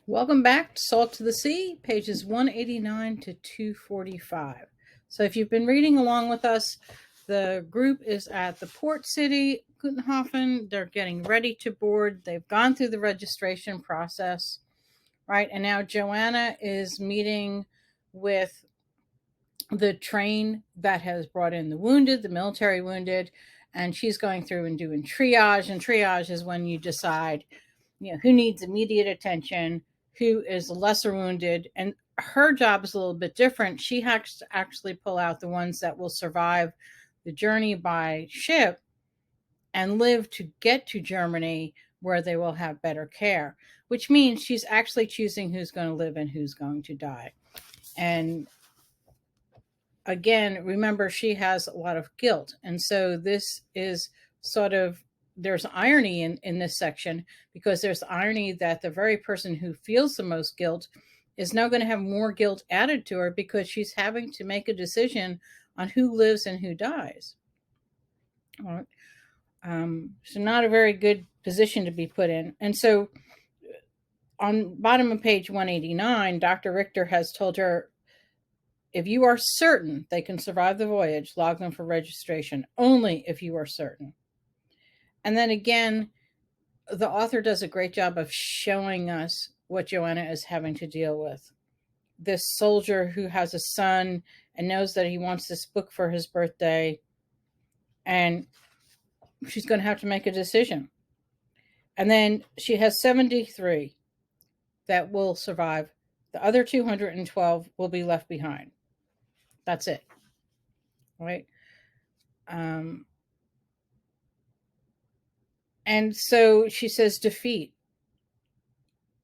Welcome back to Salt to the Sea, pages 189 to 245. So, if you've been reading along with us, the group is at the port city, Gutenhofen. They're getting ready to board. They've gone through the registration process, right? And now Joanna is meeting with the train that has brought in the wounded, the military wounded, and she's going through and doing triage. And triage is when you decide, who needs immediate attention, who is lesser wounded, and her job is a little bit different. She has to actually pull out the ones that will survive the journey by ship and live to get to Germany where they will have better care, which means she's actually choosing who's going to live and who's going to die. And again, remember, she has a lot of guilt. And so this is sort of, there's irony in this section, because there's irony that the very person who feels the most guilt is now going to have more guilt added to her because she's having to make a decision on who lives and who dies. So not a very good position to be put in. And so on bottom of page 189, Dr. Richter has told her, if you are certain they can survive the voyage, log them for registration, only if you are certain. And then again, the author does a great job of showing us what Joanna is having to deal with. This soldier who has a son and knows that he wants this book for his birthday, and she's going to have to make a decision. And then she has 73 that will survive. The other 212 will be left behind. That's it. Right? And so she says defeat.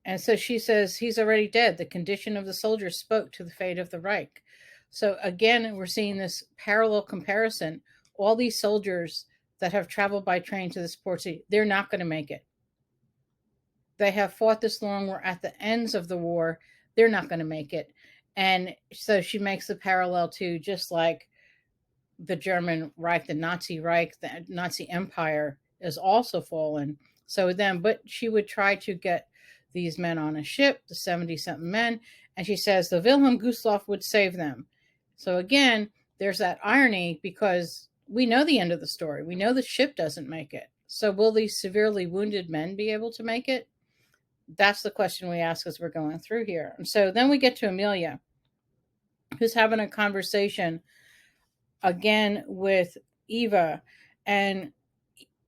And so she says he's already dead. The condition of the soldier spoke to the fate of the Reich. So again, we're seeing this parallel comparison. All these soldiers that have traveled by train to this port city, they're not going to make it. They have fought this long. We're at the ends of the war. They're not going to make it. And so she makes the parallel to just like the German Reich, the Nazi Empire is also fallen. So then, but she would try to get these men on a ship, the 70-something men, and she says the Wilhelm Gustloff would save them. So again, there's that irony, because we know the end of the story. We know the ship doesn't make it. So will these severely wounded men be able to make it? That's the question we ask as we're going through here. And so then we get to Amelia, who's having a conversation again with Eva. And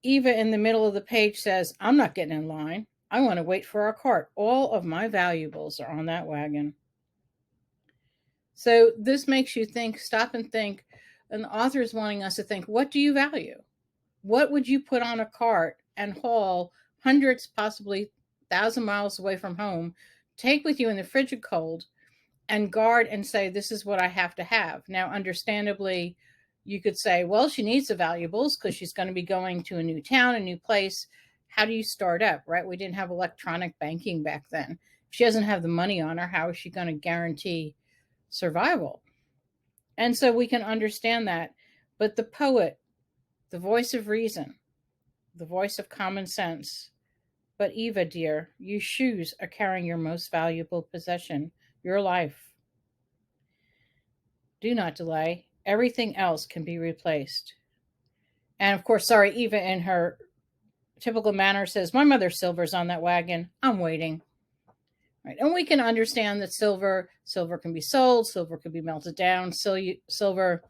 Eva in the middle of the page says, I'm not getting in line. I want to wait for our cart. All of my valuables are on that wagon. So this makes you think, stop and think. And the author is wanting us to think, what do you value? What would you put on a cart and haul hundreds, possibly 1,000 miles away from home, take with you in the frigid cold, and guard and say, this is what I have to have? Now, understandably, you could say, well, she needs the valuables because she's going to be going to a new town, a new place. How do you start up, right? We didn't have electronic banking back then. If she doesn't have the money on her, how is she going to guarantee survival? And so we can understand that. But the poet, the voice of reason, the voice of common sense. But Eva, dear, you shoes are carrying your most valuable possession, your life. Do not delay. Everything else can be replaced. And of course, sorry, Eva in her typical manner says, my mother's silver's on that wagon. I'm waiting. Right. And we can understand that silver can be sold, silver can be melted down. Silver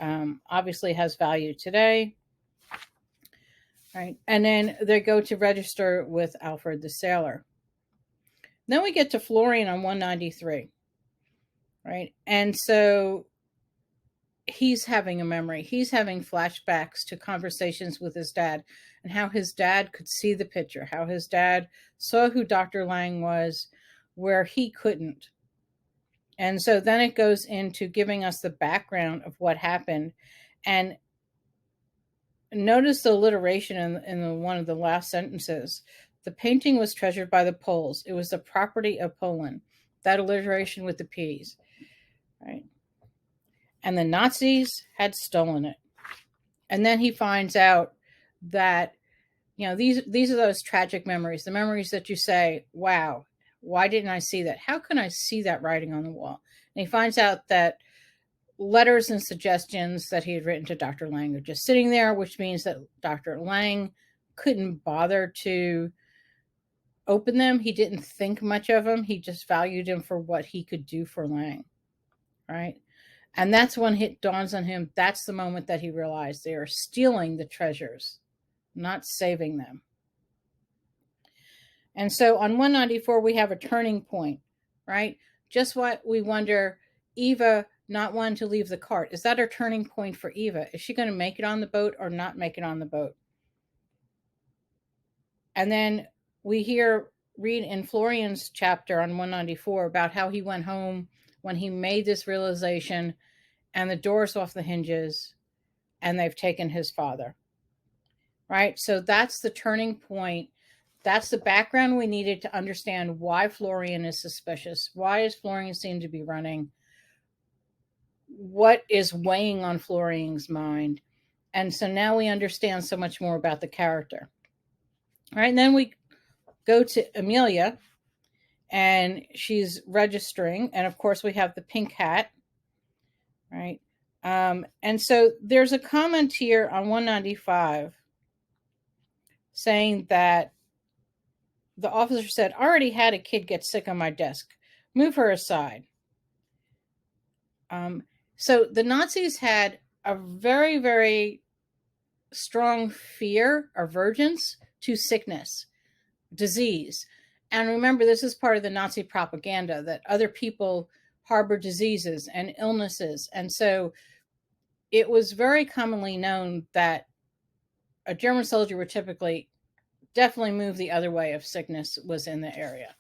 obviously has value today. Right. And then they go to register with Alfred the sailor. Then we get to Florian on 193. Right. And so he's having a memory. He's having flashbacks to conversations with his dad and how his dad could see the picture, how his dad saw who Dr. Lang was where he couldn't. And so then it goes into giving us the background of what happened. And notice the alliteration in one of the last sentences. The painting was treasured by the Poles. It was the property of Poland. That alliteration with the P's, right? And the Nazis had stolen it. And then he finds out that, these are those tragic memories, the memories that you say, wow, Why didn't I see that? How can I see that writing on the wall? And he finds out that letters and suggestions that he had written to Dr. Lang are just sitting there, which means that Dr. Lang couldn't bother to open them. He didn't think much of him. He just valued him for what he could do for Lang, right? And that's when it dawns on him. That's the moment that he realized they are stealing the treasures, not saving them. And so on 194, we have a turning point, right? Just what we wonder, Eva not wanting to leave the cart. Is that a turning point for Eva? Is she going to make it on the boat or not make it on the boat? And then we read in Florian's chapter on 194 about how he went home when he made this realization and the door's off the hinges and they've taken his father, right? So that's the turning point. That's the background we needed to understand why Florian is suspicious. Why is Florian seem to be running? What is weighing on Florian's mind? And so now we understand so much more about the character. All right, and then we go to Amelia, and she's registering. And of course, we have the pink hat, right? And so there's a comment here on 195 saying that the officer said, I already had a kid get sick on my desk. Move her aside. So the Nazis had a very, very strong fear, avergence to sickness, disease. And remember, this is part of the Nazi propaganda that other people harbor diseases and illnesses. And so it was very commonly known that a German soldier would typically definitely move the other way if sickness was in the area.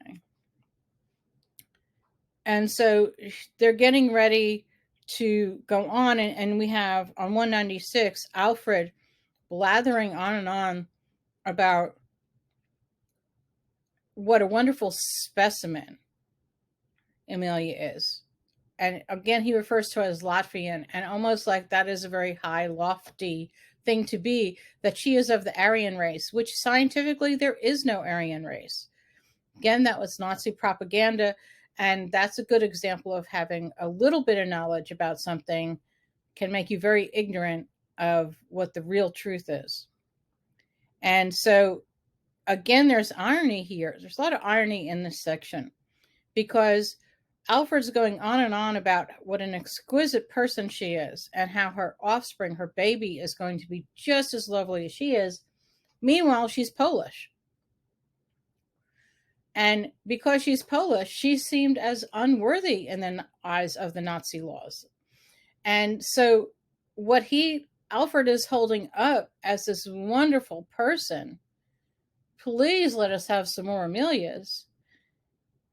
Okay. And so they're getting ready to go on, and we have on 196 Alfred blathering on and on about what a wonderful specimen Amelia is. And again, he refers to her as Latvian, and almost like that is a very high, lofty thing to be, that she is of the Aryan race, which scientifically there is no Aryan race. Again, that was Nazi propaganda, and that's a good example of having a little bit of knowledge about something can make you very ignorant of what the real truth is. And so, again, there's irony here. There's a lot of irony in this section because Alfred's going on and on about what an exquisite person she is and how her offspring, her baby, is going to be just as lovely as she is. Meanwhile, she's Polish. And because she's Polish, she seemed as unworthy in the eyes of the Nazi laws. And so what Alfred is holding up as this wonderful person, please let us have some more Amelias.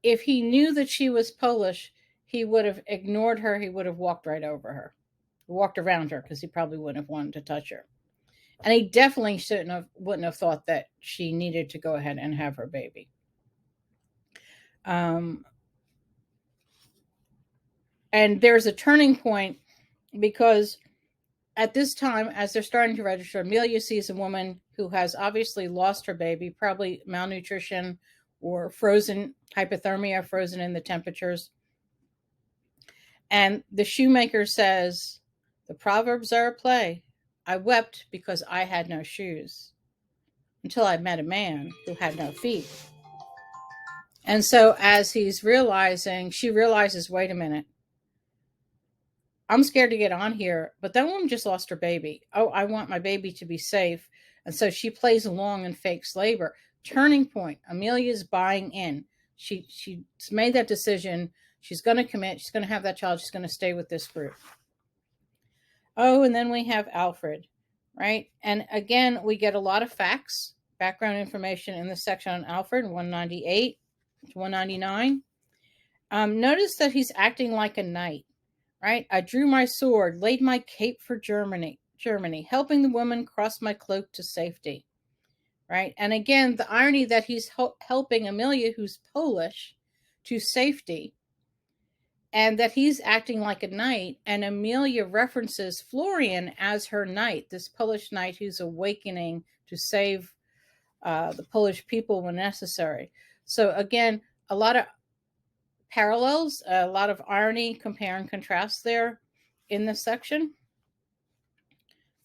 If he knew that she was Polish, he would have ignored her. He would have walked right over her, walked around her, because he probably wouldn't have wanted to touch her. And he definitely wouldn't have thought that she needed to go ahead and have her baby. And there's a turning point because at this time, as they're starting to register, Amelia sees a woman who has obviously lost her baby, probably malnutrition or frozen hypothermia, frozen in the temperatures. And the shoemaker says, the proverbs are a play. I wept because I had no shoes until I met a man who had no feet. And so as she realizes, wait a minute, I'm scared to get on here, but that woman just lost her baby. Oh, I want my baby to be safe. And so she plays along and fakes labor. Turning point. Amelia's buying in. She's made that decision. She's going to commit. She's going to have that child. She's going to stay with this group. Oh, and then we have Alfred, right? And again, we get a lot of facts, background information in this section on Alfred, 198 to 199. Notice that he's acting like a knight, right? I drew my sword, laid my cape for Germany, helping the woman cross my cloak to safety, right? And again, the irony that he's helping Amelia, who's Polish, to safety, and that he's acting like a knight. And Amelia references Florian as her knight, this Polish knight who's awakening to save the Polish people when necessary. So again, a lot of parallels, a lot of irony, compare and contrast there in this section.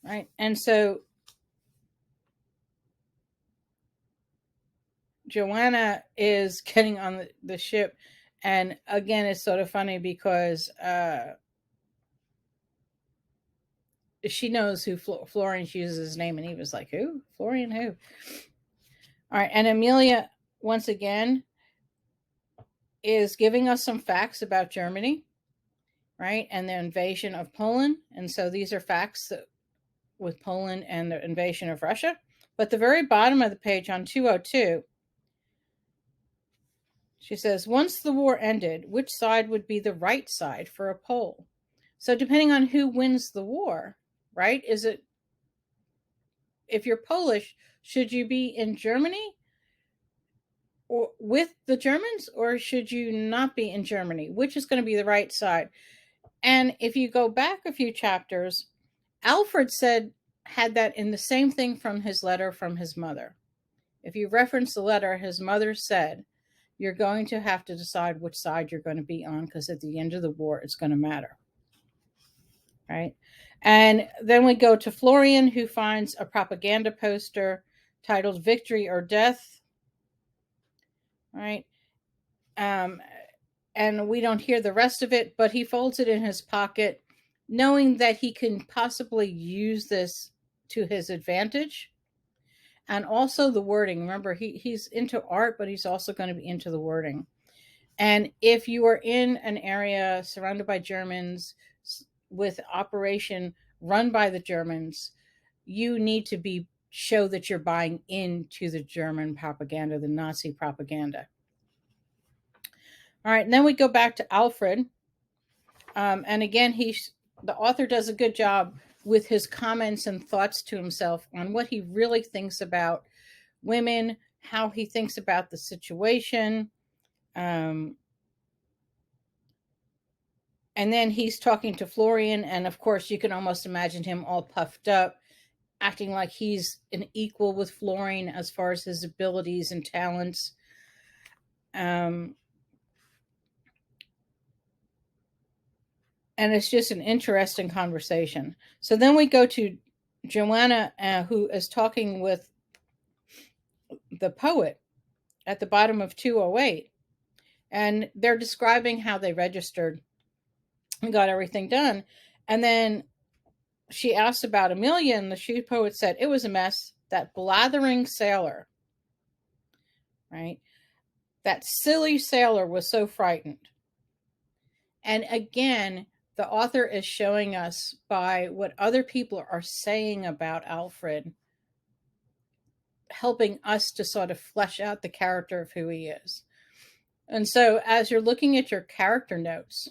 Right. And so Joanna is getting on the ship. And again, it's sort of funny because she knows who Florian uses his name. And he was like, who? Florian who? All right. And Amelia, once again, is giving us some facts about Germany, right? And the invasion of Poland. And so these are facts that, with Poland and the invasion of Russia. But the very bottom of the page on 202, she says, once the war ended, which side would be the right side for a poll? So depending on who wins the war, right? Is it, if you're Polish, should you be in Germany or with the Germans, or should you not be in Germany? Which is going to be the right side? And if you go back a few chapters, Alfred had that in the same thing from his letter from his mother. If you reference the letter, his mother said, you're going to have to decide which side you're going to be on, because at the end of the war, it's going to matter. Right? And then we go to Florian, who finds a propaganda poster titled Victory or Death. Right? And we don't hear the rest of it, but he folds it in his pocket, knowing that he can possibly use this to his advantage. And also the wording. Remember, he's into art, but he's also going to be into the wording. And if you are in an area surrounded by Germans with operation run by the Germans, you need to show that you're buying into the German propaganda, the Nazi propaganda. All right, and then we go back to Alfred. And again, the author does a good job with his comments and thoughts to himself on what he really thinks about women, how he thinks about the situation. And then he's talking to Florian, and of course, you can almost imagine him all puffed up, acting like he's an equal with Florian as far as his abilities and talents. And it's just an interesting conversation. So then we go to Joanna, who is talking with the poet at the bottom of 208. And they're describing how they registered and got everything done. And then she asked about Amelia, and the she poet said, it was a mess. That blathering sailor, right? That silly sailor was so frightened. And again, the author is showing us by what other people are saying about Alfred, helping us to sort of flesh out the character of who he is. And so as you're looking at your character notes,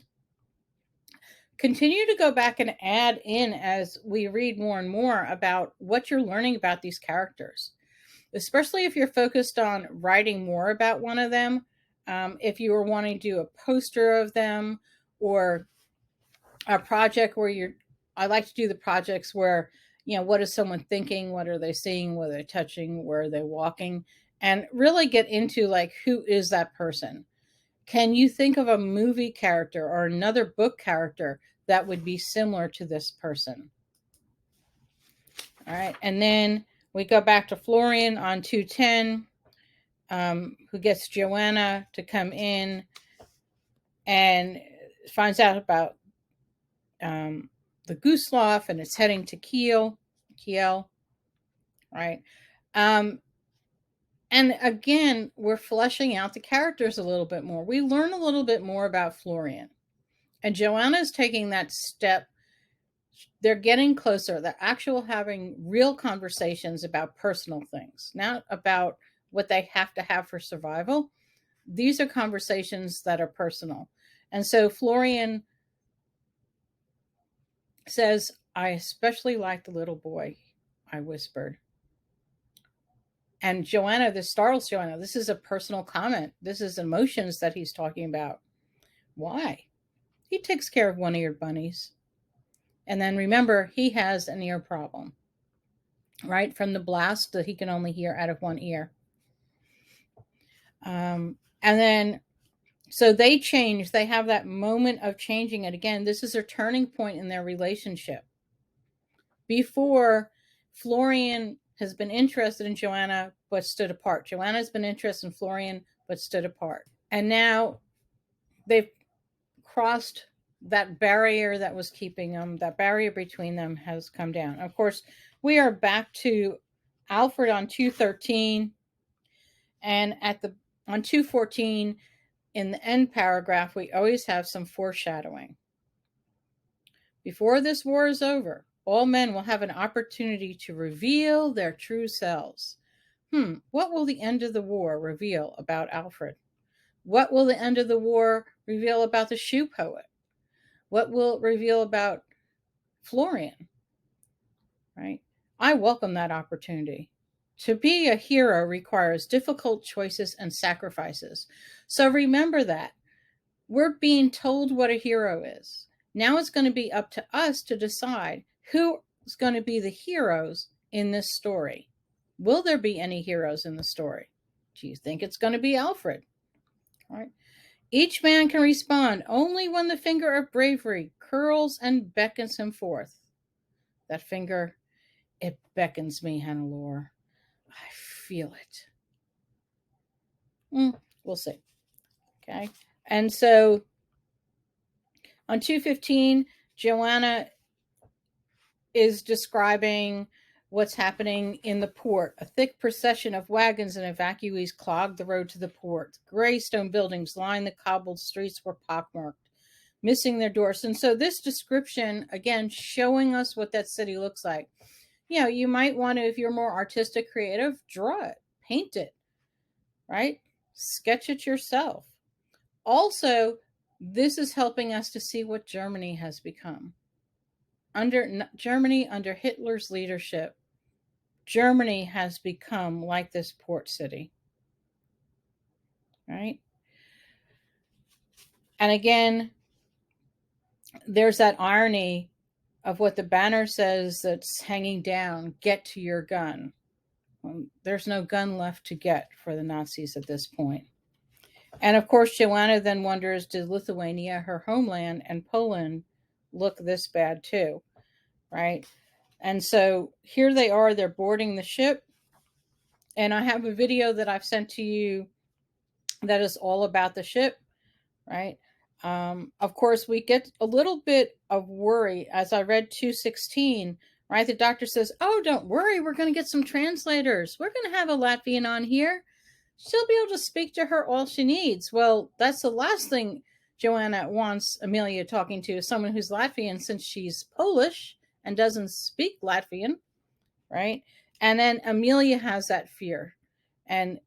continue to go back and add in as we read more and more about what you're learning about these characters, especially if you're focused on writing more about one of them. If you are wanting to do a poster of them, or a project where I like to do the projects where, what is someone thinking? What are they seeing? What are they touching? Where are they walking? And really get into like, who is that person? Can you think of a movie character or another book character that would be similar to this person? All right. And then we go back to Florian on 210, who gets Joanna to come in and finds out about the Gustloff, and it's heading to Kiel, right? And again, we're fleshing out the characters a little bit more. We learn a little bit more about Florian. And Joanna's taking that step. They're getting closer. They're actually having real conversations about personal things, not about what they have to have for survival. These are conversations that are personal. And so Florian says, I especially like the little boy, I whispered. And Joanna, this startles Joanna. This is a personal comment. This is emotions that he's talking about. Why? He takes care of one-eared bunnies. And then remember, he has an ear problem, right? From the blast that he can only hear out of one ear. And then, so they change. They have that moment of changing it again. This is a turning point in their relationship. Before, Florian has been interested in Joanna but stood apart. Joanna has been interested in Florian but stood apart. And now they've crossed that barrier that was keeping them, that barrier between them has come down. Of course, we are back to Alfred on 213, and on 214 in the end paragraph, we always have some foreshadowing. Before this war is over, all men will have an opportunity to reveal their true selves. What will the end of the war reveal about Alfred? What will the end of the war reveal about the shoe poet? What will it reveal about Florian? Right? I welcome that opportunity. To be a hero requires difficult choices and sacrifices. So remember that. We're being told what a hero is. Now it's going to be up to us to decide who is going to be the heroes in this story. Will there be any heroes in the story? Do you think it's going to be Alfred? All right. Each man can respond only when the finger of bravery curls and beckons him forth. That finger, it beckons me, Hannelore. I feel it. We'll see. Okay. And so on 215, Joanna is describing what's happening in the port. A thick procession of wagons and evacuees clogged the road to the port. Gray stone buildings lined the cobbled streets were pockmarked, missing their doors. And so this description, again, showing us what that city looks like. You know, you might want to, if you're more artistic, creative, draw it, paint it, right? Sketch it yourself. Also, this is helping us to see what Germany has become. Under Hitler's leadership, Germany has become like this port city, right? And again, there's that irony of what the banner says that's hanging down, get to your gun. There's no gun left to get for the Nazis at this point. And of course, Joanna then wonders, did Lithuania, her homeland, and Poland look this bad too, right? And so here they are, they're boarding the ship. And I have a video that I've sent to you that is all about the ship, right? Of course, we get a little bit of worry as I read 216, right? The doctor says, oh, don't worry, we're going to get some translators. We're going to have a Latvian on here. She'll be able to speak to her all she needs. Well, that's the last thing Joanna wants Amelia talking to, is someone who's Latvian, since she's Polish and doesn't speak Latvian, right? And then Amelia has that fear. And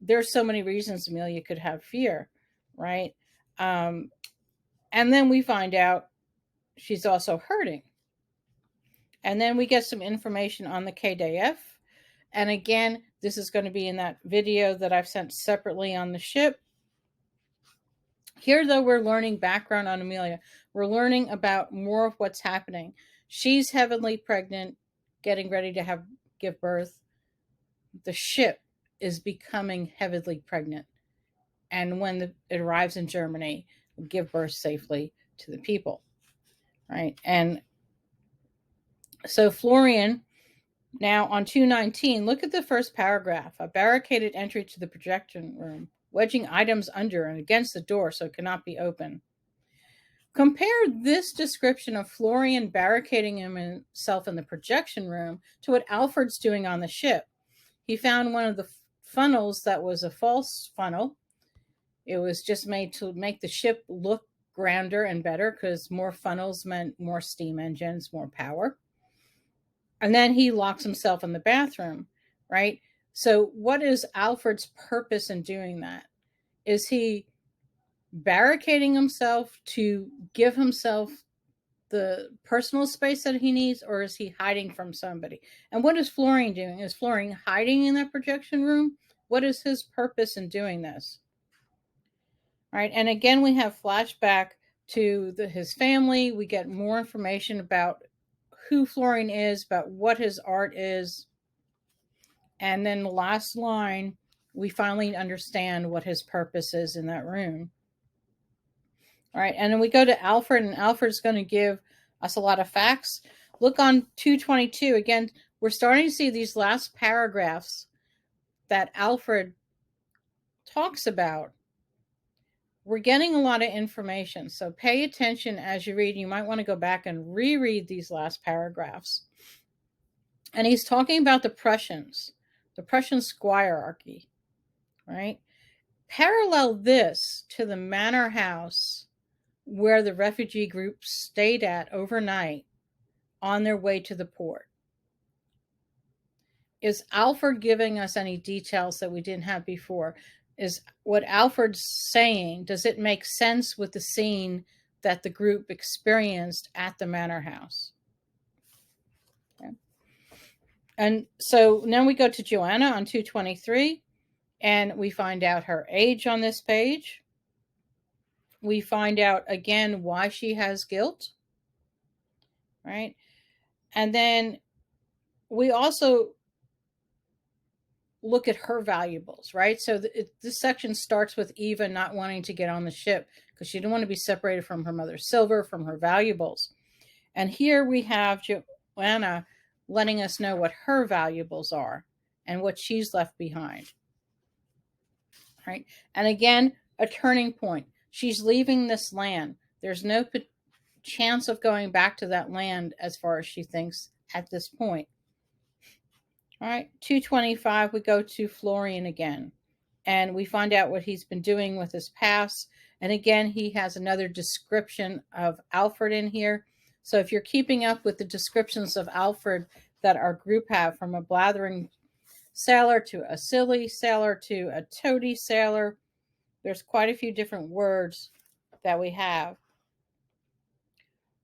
there's so many reasons Amelia could have fear, right? And then we find out she's also hurting. And then we get some information on the KDF. And again, this is going to be in that video that I've sent separately on the ship. Here, though, we're learning background on Amelia. We're learning about more of what's happening. She's heavily pregnant, getting ready to give birth. The ship is becoming heavily pregnant. And when it arrives in Germany, will give birth safely to the people, right? And so Florian, now on 219, look at the first paragraph. A barricaded entry to the projection room, wedging items under and against the door so it cannot be opened. Compare this description of Florian barricading himself in the projection room to what Alfred's doing on the ship. He found one of the funnels that was a false funnel. It was just made to make the ship look grander and better, because more funnels meant more steam engines, more power. And then he locks himself in the bathroom, right? So what is Alfred's purpose in doing that? Is he barricading himself to give himself the personal space that he needs, or is he hiding from somebody? And what is Florian doing? Is Florian hiding in that projection room? What is his purpose in doing this? Right? And again, we have flashback to his family. We get more information about who Florian is, about what his art is. And then the last line we finally understand what his purpose is in that room. All right, and then we go to Alfred, and Alfred's going to give us a lot of facts. Look on 222. Again, we're starting to see these last paragraphs that Alfred talks about. We're getting a lot of information, so pay attention as you read. You might want to go back and reread these last paragraphs. And he's talking about the Prussian squirearchy, right? Parallel this to the manor house where the refugee group stayed at overnight on their way to the port. Is Alfred giving us any details that we didn't have before? Is what Alfred's saying, does it make sense with the scene that the group experienced at the manor house? Okay. And so now we go to Joanna on 223, and we find out her age on this page. We find out again why she has guilt, right? And then we also look at her valuables, right? So this section starts with Eva not wanting to get on the ship because she didn't want to be separated from her mother's silver, from her valuables. And here we have Joanna letting us know what her valuables are and what she's left behind, right? And again, a turning point. She's leaving this land. There's no chance of going back to that land as far as she thinks at this point. All right, 225, we go to Florian again, and we find out what he's been doing with his past. And again, he has another description of Alfred in here. So if you're keeping up with the descriptions of Alfred that our group have, from a blathering sailor to a silly sailor to a toady sailor, there's quite a few different words that we have.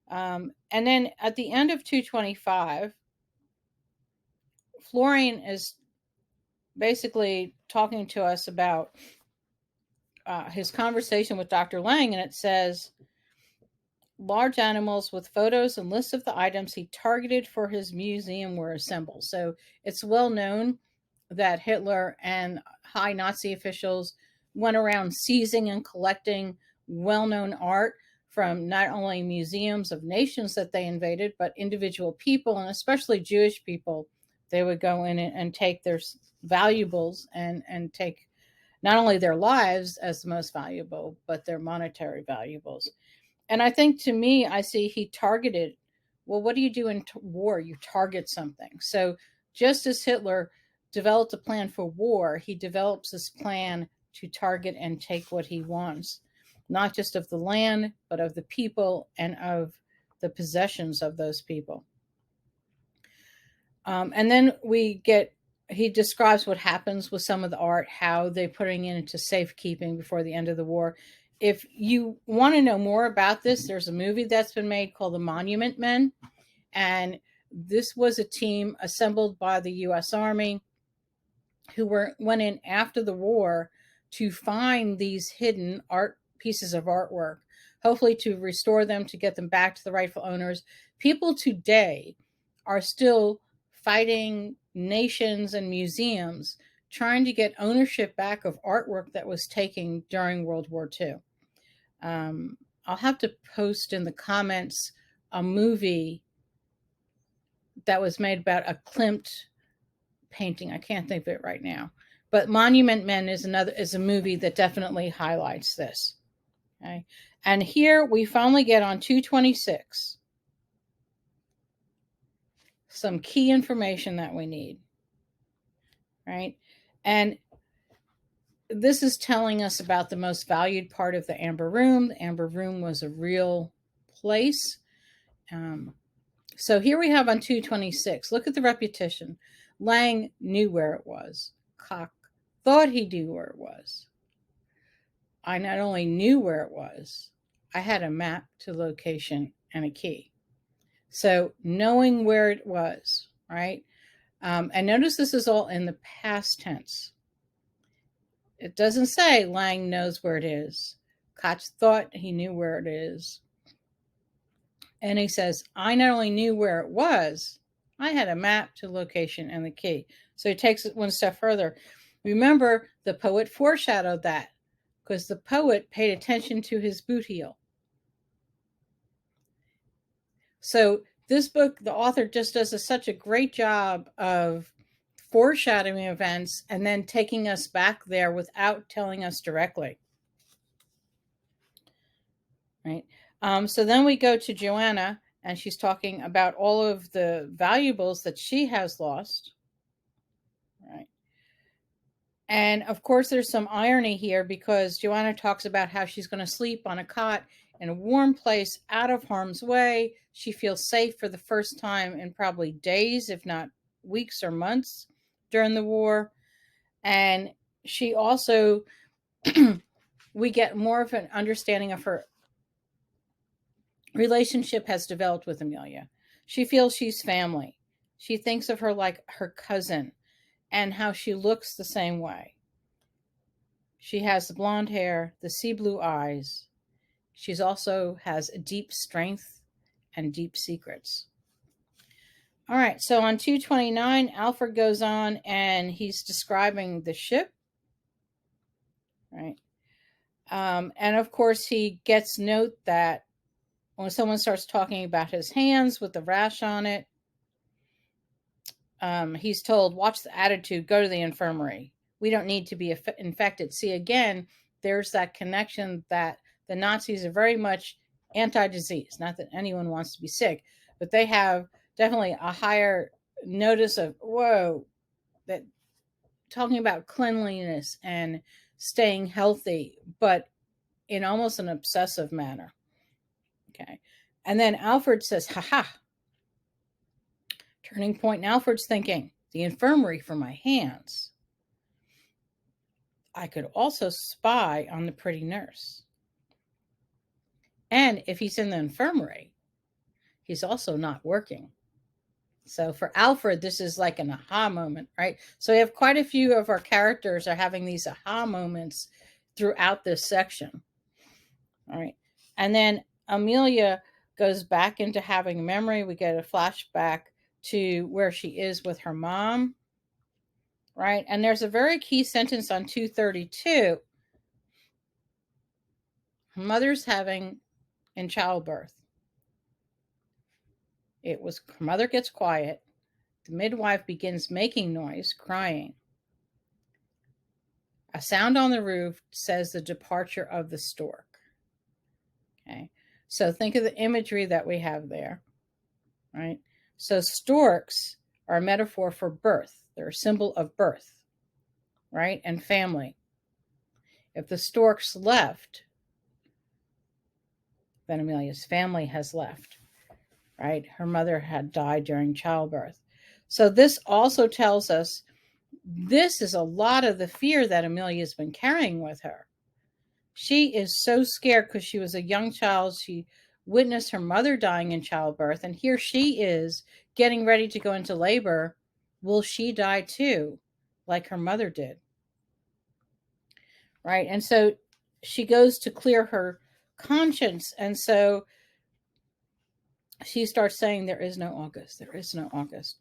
And then at the end of 225, Florian is basically talking to us about his conversation with Dr. Lang, and it says, large animals with photos and lists of the items he targeted for his museum were assembled. So it's well known that Hitler and high Nazi officials went around seizing and collecting well-known art from not only museums of nations that they invaded, but individual people, and especially Jewish people. They would go in and take their valuables and take not only their lives as the most valuable, but their monetary valuables. And I think, to me, I see he targeted. Well, what do you do in war? You target something. So just as Hitler developed a plan for war, he develops this plan to target and take what he wants, not just of the land, but of the people and of the possessions of those people. And then he describes what happens with some of the art, how they're putting it into safekeeping before the end of the war. If you want to know more about this, there's a movie that's been made called The Monument Men. And this was a team assembled by the U.S. Army who went in after the war to find these hidden pieces of artwork, hopefully to restore them, to get them back to the rightful owners. People today are still fighting nations and museums trying to get ownership back of artwork that was taken during World War II. I'll have to post in the comments a movie that was made about a Klimt painting. I can't think of it right now, but Monument Men is a movie that definitely highlights this. Okay, and here we finally get on 226 some key information that we need, right? And this is telling us about the most valued part of the Amber Room. The Amber Room was a real place. So here we have on 226, look at the repetition. Lang knew where it was. Koch thought he knew where it was. I not only knew where it was, I had a map to location and a key. So knowing where it was, right? And notice this is all in the past tense. It doesn't say Lang knows where it is. Koch thought he knew where it is. And he says, I not only knew where it was, I had a map to location and the key. So he takes it one step further. Remember, the poet foreshadowed that because the poet paid attention to his boot heel. So this book, the author just does such a great job of foreshadowing events and then taking us back there without telling us directly. Right. So then we go to Joanna, and she's talking about all of the valuables that she has lost. Right. And of course, there's some irony here because Joanna talks about how she's going to sleep on a cot in a warm place out of harm's way. She feels safe for the first time in probably days, if not weeks or months during the war. And she also, we get more of an understanding of her relationship has developed with Amelia. She feels she's family. She thinks of her like her cousin and how she looks the same way. She has the blonde hair, the sea blue eyes. She's also has a deep strength and deep secrets. All right, so on 229, Alfred goes on and he's describing the ship. Right. And of course, he gets note that when someone starts talking about his hands with the rash on it, he's told, watch the attitude, go to the infirmary. We don't need to be infected. See, again, there's that connection that the Nazis are very much anti-disease. Not that anyone wants to be sick, but they have definitely a higher notice of, whoa, that talking about cleanliness and staying healthy, but in almost an obsessive manner. Okay. And then Alfred says, haha. Turning point in Alfred's thinking, the infirmary for my hands. I could also spy on the pretty nurse. And if he's in the infirmary, he's also not working. So for Alfred, this is like an aha moment, right? So we have quite a few of our characters are having these aha moments throughout this section. All right. And then Amelia goes back into having memory. We get a flashback to where she is with her mom. Right. And there's a very key sentence on 232. Her mother's having in childbirth. It was her mother gets quiet. The midwife begins making noise, crying. A sound on the roof says the departure of the stork. Okay. So think of the imagery that we have there. Right. So storks are a metaphor for birth. They're a symbol of birth. Right. And family. If the storks left, then Amelia's family has left. Right. Her mother had died during childbirth. So this also tells us this is a lot of the fear that Amelia's been carrying with her. She is so scared because she was a young child. She witnessed her mother dying in childbirth. And here she is getting ready to go into labor. Will she die too, like her mother did? Right. And so she goes to clear her conscience. And so she starts saying, there is no August. There is no August.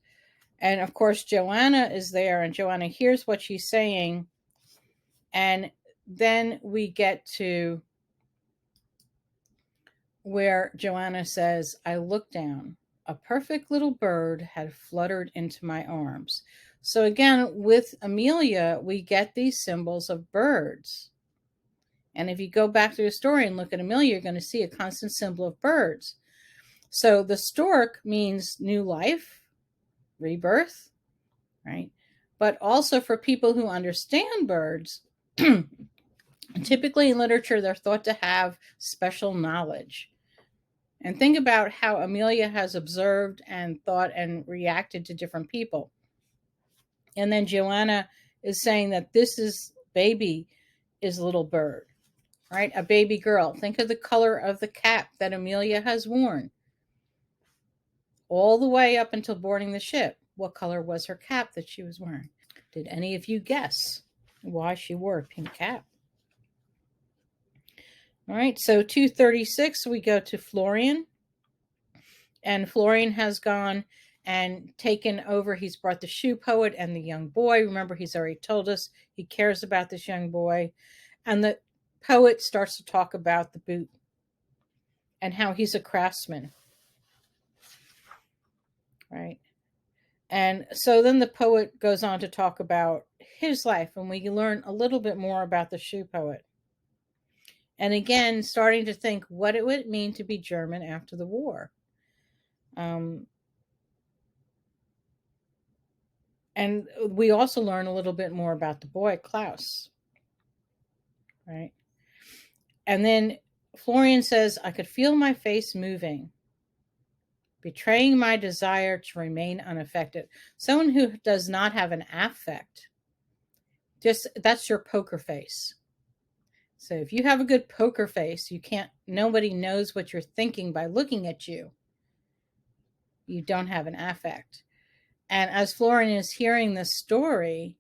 And of course, Joanna is there, and Joanna hears what she's saying. And then we get to where Joanna says, I looked down. A perfect little bird had fluttered into my arms. So again, with Amelia, we get these symbols of birds. And if you go back to the story and look at Amelia, you're going to see a constant symbol of birds. So the stork means new life, rebirth, right? But also for people who understand birds, typically in literature, they're thought to have special knowledge. And think about how Amelia has observed and thought and reacted to different people. And then Joanna is saying that baby is a little bird, right? A baby girl. Think of the color of the cap that Amelia has worn all the way up until boarding the ship. What color was her cap that she was wearing? Did any of you guess why she wore a pink cap? All right, so 236, we go to Florian. And Florian has gone and taken over. He's brought the shoe poet and the young boy. Remember, he's already told us he cares about this young boy. And the poet starts to talk about the boot and how he's a craftsman, right? And so then the poet goes on to talk about his life, and we learn a little bit more about the shoe poet. And again, starting to think what it would mean to be German after the war. And we also learn a little bit more about the boy, Klaus, right? And then Florian says, I could feel my face moving, betraying my desire to remain unaffected. Someone who does not have an affect, just that's your poker face. So if you have a good poker face, nobody knows what you're thinking by looking at you. You don't have an affect. And as Florian is hearing this story,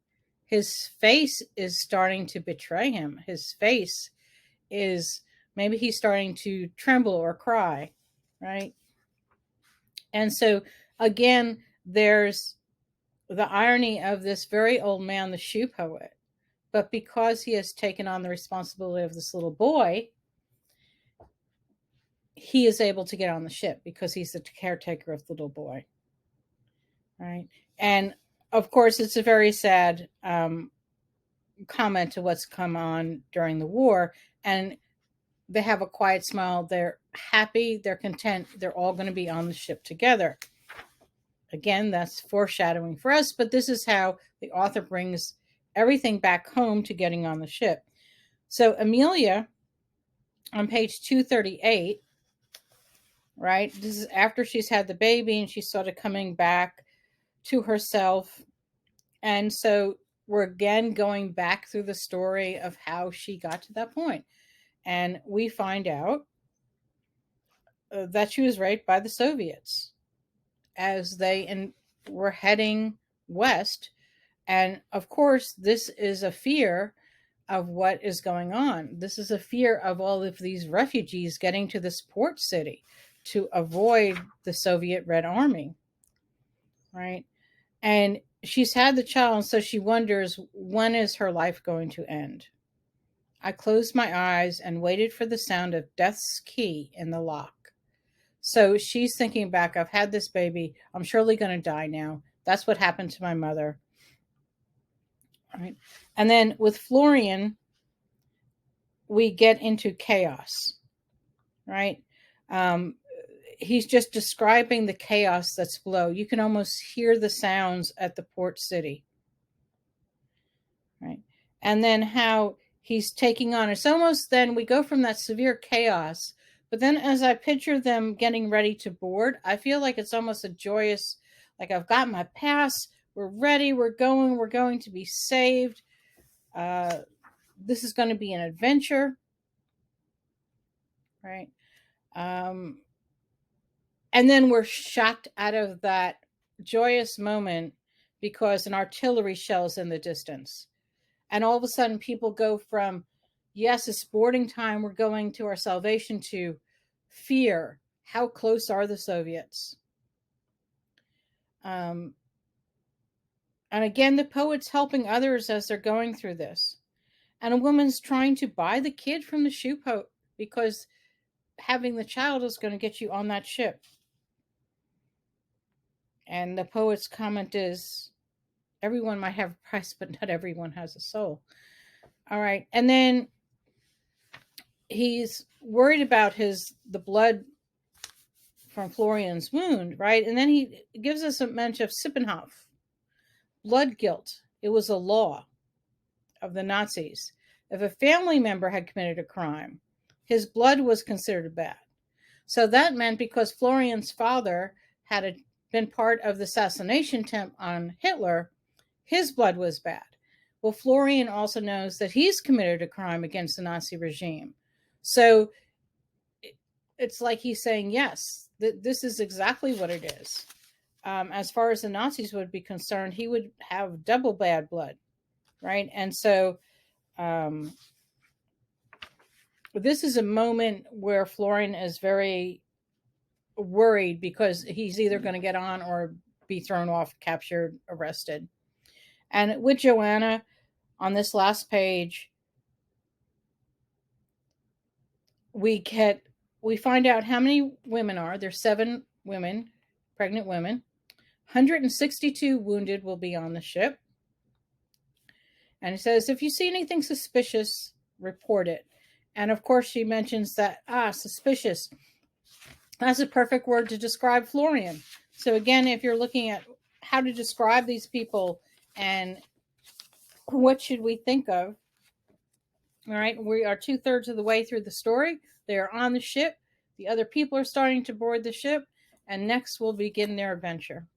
his face is starting to betray him. His face is, maybe he's starting to tremble or cry, right? And so again, there's the irony of this very old man, the shoe poet. But because he has taken on the responsibility of this little boy, he is able to get on the ship because he's the caretaker of the little boy, right? And of course, it's a very sad comment to what's come on during the war. And they have a quiet smile. They're happy. They're content. They're all going to be on the ship together. Again, that's foreshadowing for us, but this is how the author brings everything back home to getting on the ship. So Amelia, on page 238, right? This is after she's had the baby and she's sort of coming back to herself. And so we're again going back through the story of how she got to that point. And we find out that she was raped by the Soviets as they were heading west. And of course, this is a fear of what is going on. This is a fear of all of these refugees getting to this port city to avoid the Soviet Red Army, right? And she's had the child, and so she wonders, when is her life going to end? I closed my eyes and waited for the sound of death's key in the lock. So she's thinking back, I've had this baby. I'm surely going to die now. That's what happened to my mother. Right. And then with Florian, we get into chaos, right? He's just describing the chaos that's below. You can almost hear the sounds at the port city, right? And then how he's taking on, it's almost then we go from that severe chaos, but then as I picture them getting ready to board, I feel like it's almost a joyous, like I've got my pass, we're ready, we're going to be saved. This is going to be an adventure, right? And then we're shocked out of that joyous moment because an artillery shell's in the distance. And all of a sudden people go from, yes, it's boarding time, we're going to our salvation, to fear. How close are the Soviets? And again, the poet's helping others as they're going through this. And a woman's trying to buy the kid from the shoe poet because having the child is going to get you on that ship. And the poet's comment is, everyone might have a price, but not everyone has a soul. All right. And then he's worried about the blood from Florian's wound, right? And then he gives us a mention of Sippenhof. Blood guilt. It was a law of the Nazis. If a family member had committed a crime, his blood was considered bad. So that meant because Florian's father had been part of the assassination attempt on Hitler, his blood was bad. Well, Florian also knows that he's committed a crime against the Nazi regime. So it's like he's saying, yes, this is exactly what it is. As far as the Nazis would be concerned, he would have double bad blood, right? And so this is a moment where Florian is very worried because he's either going to get on or be thrown off, captured, arrested. And with Joanna, on this last page, we find out how many women are. There's 7 women, pregnant women. 162 wounded will be on the ship. And it says, if you see anything suspicious, report it. And of course, she mentions that, suspicious. That's a perfect word to describe Florian. So again, if you're looking at how to describe these people and what should we think of, all right, we are 2/3 of the way through the story. They are on the ship. The other people are starting to board the ship. And next will begin their adventure.